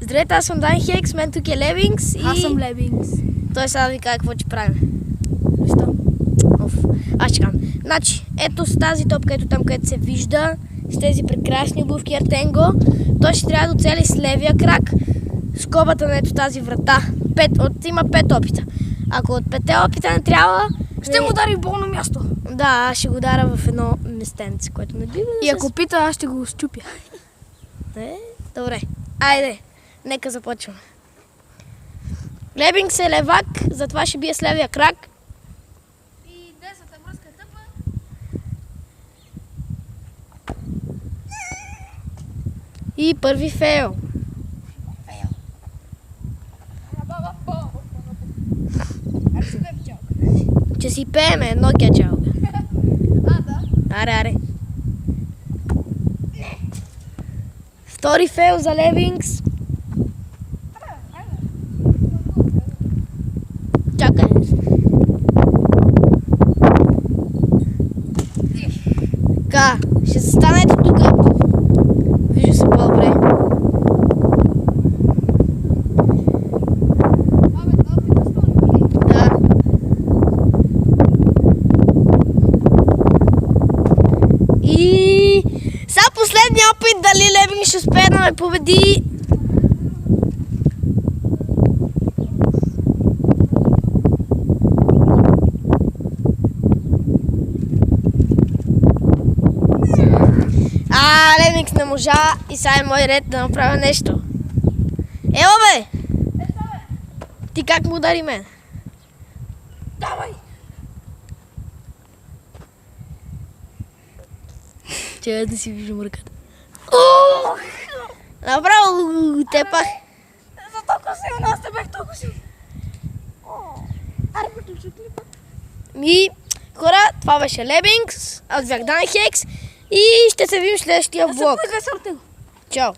Здравейте, аз съм Дан Хекс, мен тук е Левингс и... Аз съм Левингс. Той сега да ви кажа какво ще правим. Защо? Аз ще кажам. Значи, ето с тази топка, ето там, където се вижда, с тези прекрасни обувки Артенго, той ще трябва да оцели с левия крак скобата на ето тази врата. Има 5 опита. Ако от 5 опита не трябва... Ще му удари болно място. Да, аз ще го дара в едно местенце, което не бива да И ако пита, аз ще го счупя. Добре, айде, нека започваме. Левингс е левак, затова ще бие с левия крак. И десната връзка тъпа. И първи фейл. Че си пееме, Nokia чалга. Да. Аре. Втори фейл за Левингс. Чакай. Така, ще се станете тук. Вижда се по-добре. Да. И сега последния опит, дали Левингс ще успее да ме победи. Левингс не можа и сега е мой ред да направя нещо. Ела бе! Ти как му удари мен? Давай! Чакай да си виждам ръката. Направо тепах. За толкова силно, аз не бях толкова силно. Аре, приключи клипа. Хора, това беше Левингс, аз бях Дан Хекс и ще се видим в следващия влог. Чао!